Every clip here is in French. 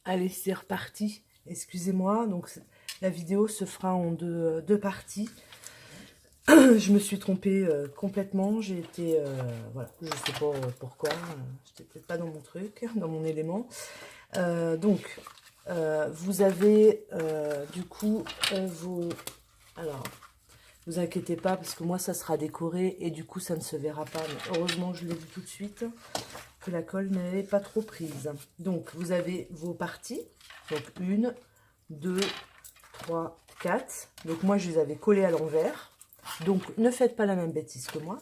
Allez, c'est reparti. Excusez-moi, donc la vidéo se fera en deux parties. Je me suis trompée complètement. J'ai été, voilà, je sais pas pourquoi. J'étais peut-être pas dans mon truc, dans mon élément. Donc, vous avez du coup vos... Alors, vous inquiétez pas parce que moi ça sera décoré et du coup ça ne se verra pas. Mais heureusement, je l'ai vu tout de suite que la colle n'avait pas trop prise. Donc, vous avez vos parties. Donc, 1, 2, 3, 4. Donc, moi, je les avais collées à l'envers. Donc, ne faites pas la même bêtise que moi.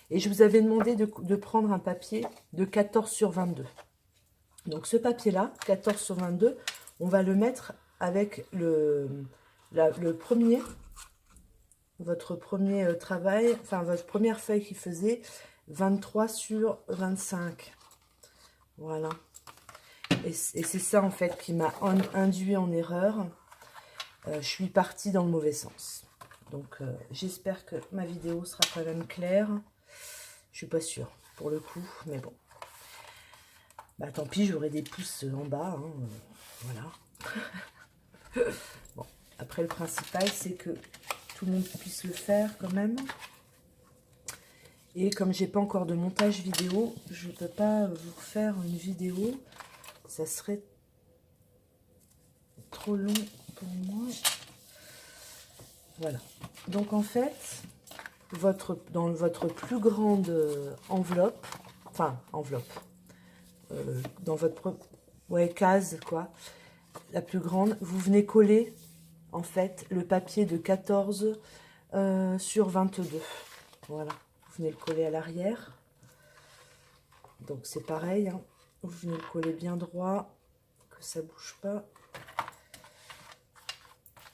Et je vous avais demandé de prendre un papier de 14 sur 22. Donc, ce papier-là, 14 sur 22, on va le mettre avec le premier, votre premier travail, enfin, votre première feuille qui faisait 23 sur 25. Voilà. Et c'est ça, en fait, qui m'a induit en erreur. Je suis partie dans le mauvais sens. Donc, j'espère que ma vidéo sera quand même claire. Je suis pas sûre, pour le coup, mais bon. Bah, tant pis, j'aurai des pouces en bas. Hein, voilà. Bon, après, le principal, c'est que tout le monde puisse le faire quand même. Et comme j'ai pas encore de montage vidéo, je peux pas vous faire une vidéo. Ça serait trop long pour moi. Voilà. Donc en fait, dans votre plus grande enveloppe, enfin enveloppe, dans votre case quoi, la plus grande, vous venez coller en fait le papier de 14 sur 22. Voilà. Vous venez le coller à l'arrière. Donc c'est pareil, hein. Vous venez le coller bien droit, que ça bouge pas.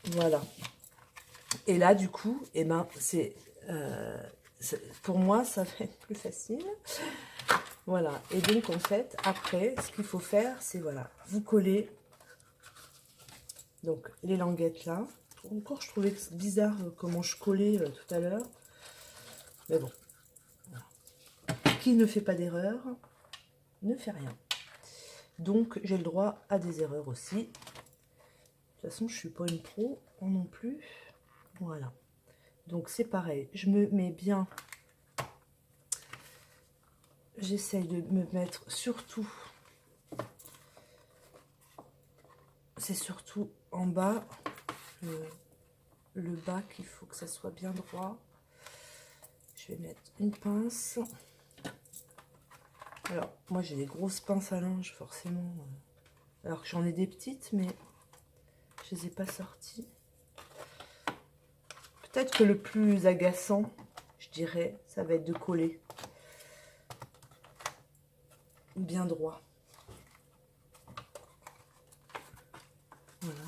Voilà. Et là, du coup, eh ben, pour moi, ça va être plus facile. Voilà. Et donc, en fait, après, ce qu'il faut faire, c'est, voilà, vous collez donc les languettes là. Encore, je trouvais bizarre comment je collais tout à l'heure. Mais bon. Voilà. Qui ne fait pas d'erreur ne fait rien. Donc, j'ai le droit à des erreurs aussi. De toute façon, je ne suis pas une pro non plus. Voilà. Donc, c'est pareil. Je me mets bien... J'essaye de me mettre surtout... C'est surtout en bas, le bas qu'il faut que ça soit bien droit. Je vais mettre une pince. Alors, moi j'ai des grosses pinces à linge, forcément. Alors que j'en ai des petites, mais je les ai pas sorties. Peut-être que le plus agaçant, je dirais, ça va être de coller bien droit. Voilà.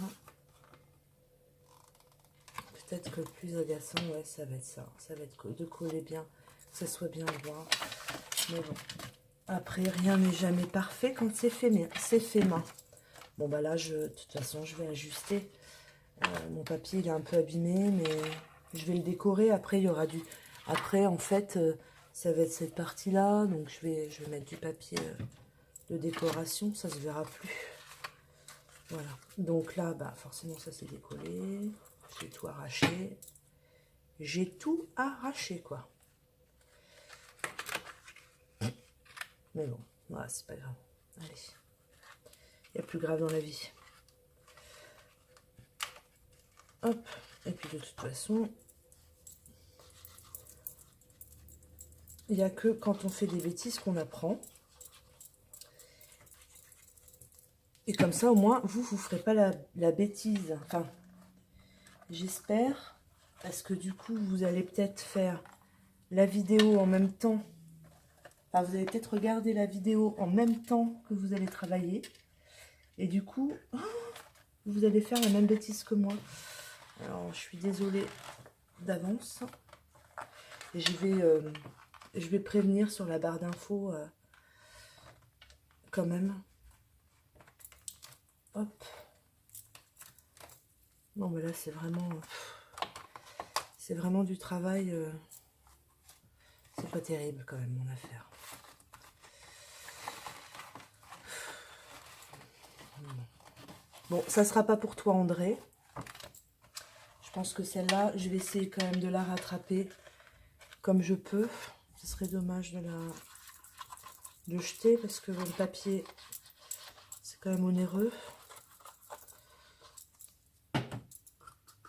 Peut-être que le plus agaçant, ouais, ça va être ça. Ça va être de coller bien, que ça soit bien droit. Mais bon. Après, rien n'est jamais parfait quand c'est fait main. Bon, bah là, de toute façon, je vais ajuster. Mon papier, il est un peu abîmé, mais je vais le décorer. Après, il y aura du... Après, en fait, ça va être cette partie-là. Donc, je vais mettre du papier de décoration. Ça se verra plus. Voilà. Donc là, bah, forcément, ça s'est décollé. J'ai tout arraché. J'ai tout arraché, quoi. Mais bon, voilà, c'est pas grave. Allez. Il y a plus grave dans la vie. Hop. Et puis, de toute façon... Il n'y a que quand on fait des bêtises qu'on apprend. Et comme ça, au moins, vous ne ferez pas la bêtise. Enfin, j'espère. Parce que du coup, vous allez peut-être faire la vidéo en même temps. Enfin, vous allez peut-être regarder la vidéo en même temps que vous allez travailler. Et du coup, vous allez faire la même bêtise que moi. Alors, je suis désolée d'avance. Et je vais prévenir sur la barre d'infos quand même. Hop. Non, mais là, c'est vraiment du travail. C'est pas terrible quand même, mon affaire. Bon, ça sera pas pour toi, André. Je pense que celle-là, je vais essayer quand même de la rattraper comme je peux. Ce serait dommage de jeter parce que le papier, c'est quand même onéreux.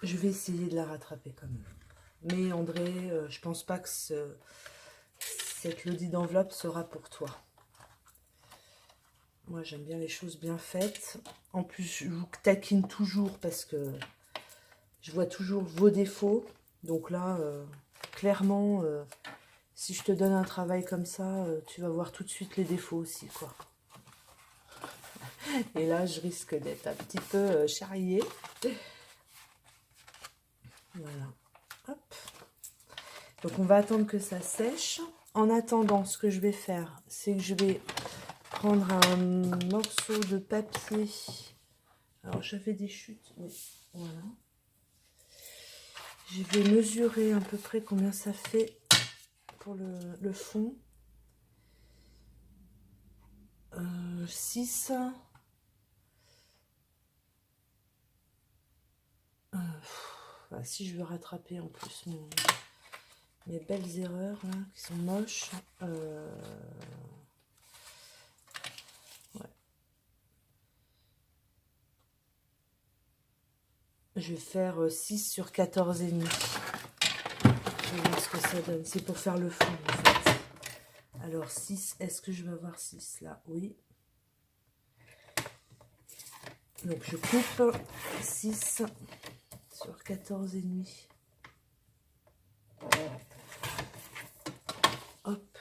Je vais essayer de la rattraper quand même. Mais André, je pense pas que cette lodi d'enveloppe sera pour toi. Moi, j'aime bien les choses bien faites. En plus, je vous taquine toujours parce que je vois toujours vos défauts. Donc là, clairement, si je te donne un travail comme ça, tu vas voir tout de suite les défauts aussi, quoi. Et là, je risque d'être un petit peu charriée. Voilà. Hop. Donc, on va attendre que ça sèche. En attendant, ce que je vais faire, c'est que je vais prendre un morceau de papier. Alors, j'avais des chutes, mais voilà. Je vais mesurer à peu près combien ça fait pour le fond. 6. Si je veux rattraper en plus mes belles erreurs là, qui sont moches. Ouais. Je vais faire 6 sur 14 et demi. Je vais voir ce que ça donne. C'est pour faire le fond en fait. Alors 6, est-ce que je vais avoir 6 là? Oui. Donc je coupe 6 sur 14 et demi. Hop.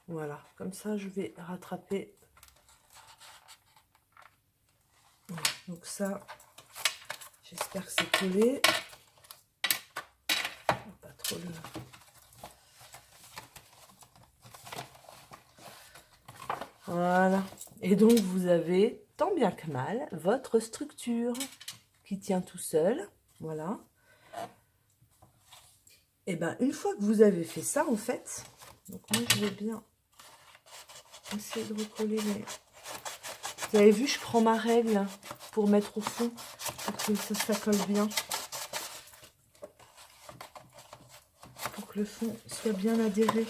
Voilà, comme ça je vais rattraper. Voilà. Donc ça, j'espère que c'est collé. Pas trop le... Voilà. Et donc, vous avez, tant bien que mal, votre structure qui tient tout seul. Voilà. Et bien, une fois que vous avez fait ça, en fait, donc moi, je vais bien essayer de recoller les... Vous avez vu, je prends ma règle pour mettre au fond, pour que ça colle bien. Pour que le fond soit bien adhéré.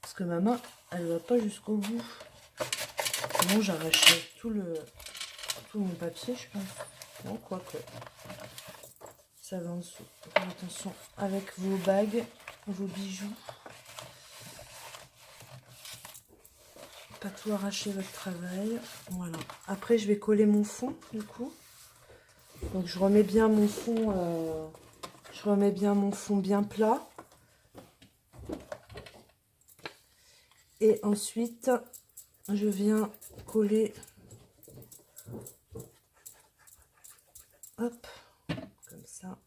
Parce que ma main, elle ne va pas jusqu'au bout. Sinon, j'arracherai tout mon papier, je pense. Non, quoique. Ça va en dessous. Faire attention avec vos bagues, vos bijoux. Pas tout arracher votre travail. Voilà. Après, je vais coller mon fond, du coup. Donc, je remets bien mon fond. Je remets bien mon fond bien plat. Et ensuite, je viens coller. Hop, comme ça.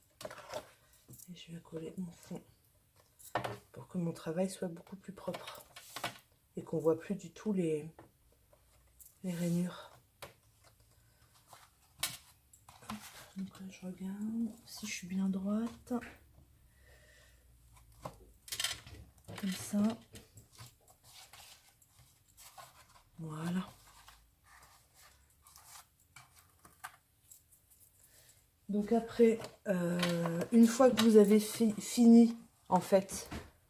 Et je vais coller mon fond pour que mon travail soit beaucoup plus propre. Et qu'on voit plus du tout les rainures. Donc là, je regarde si je suis bien droite. Comme ça. Voilà. Donc après, une fois que vous avez fini, en fait,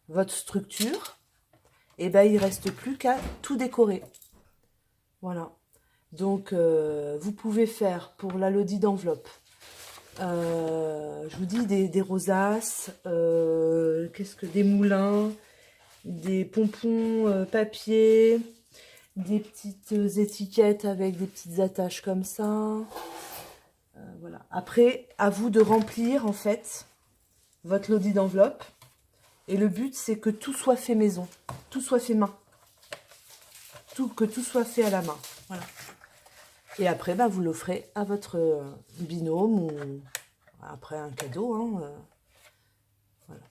votre structure, et ben il ne reste plus qu'à tout décorer. Voilà. Donc, vous pouvez faire pour la lodi d'enveloppe, je vous dis des rosaces, qu'est-ce que des moulins, des pompons papier, des petites étiquettes avec des petites attaches comme ça. Voilà. Après, à vous de remplir en fait votre lodi d'enveloppe. Et le but, c'est que tout soit fait maison, tout soit fait main, que tout soit fait à la main. Voilà. Et après, bah, vous l'offrez à votre binôme ou après un cadeau. Hein, voilà.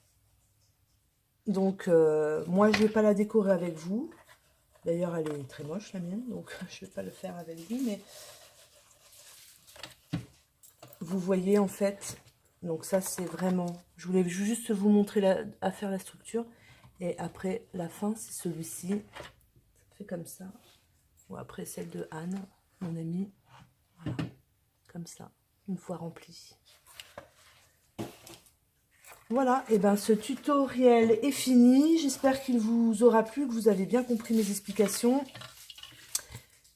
Donc, moi, je ne vais pas la décorer avec vous. D'ailleurs, elle est très moche, la mienne. Donc, je ne vais pas le faire avec vous. Mais vous voyez, en fait, donc ça, c'est vraiment... Je voulais juste vous montrer à faire la structure. Et après, la fin, c'est celui-ci. Ça fait comme ça. Ou après, celle de Anne, mon amie. Voilà, comme ça, une fois rempli. Voilà, et ben ce tutoriel est fini. J'espère qu'il vous aura plu, que vous avez bien compris mes explications.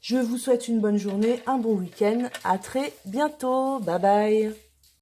Je vous souhaite une bonne journée, un bon week-end. À très bientôt. Bye bye.